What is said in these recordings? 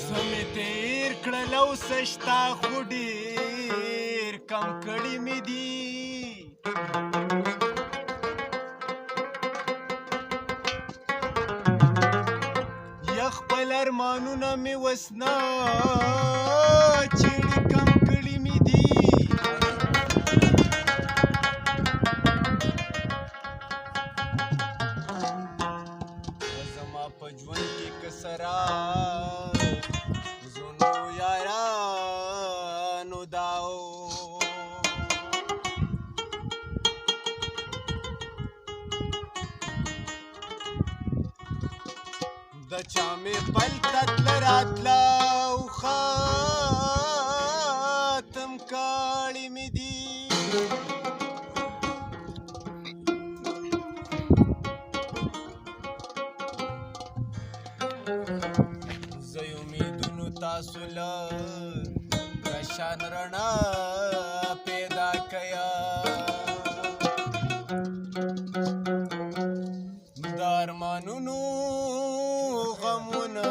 سمې تېر کړل او څه شته خو ډېر کم کړي مې دي یا خپل ارمانونه مې وس نه چېړې کم کړي مې دي زما په ژوند کې که سره زونو یارانو داو د چا مې پل تتله راتله او ختم کړي مې دي زه امیدونو تاسو له کشان رڼا پیدا کیا د ارمانونو غمونه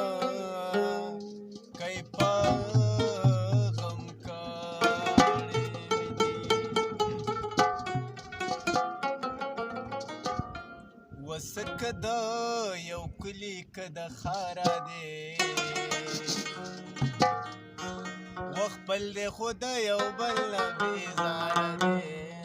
کای په غم کړي دي وسکه د یو کلی که د ښاره دی وخت بل دی خو د یو بل نه بېزاره دی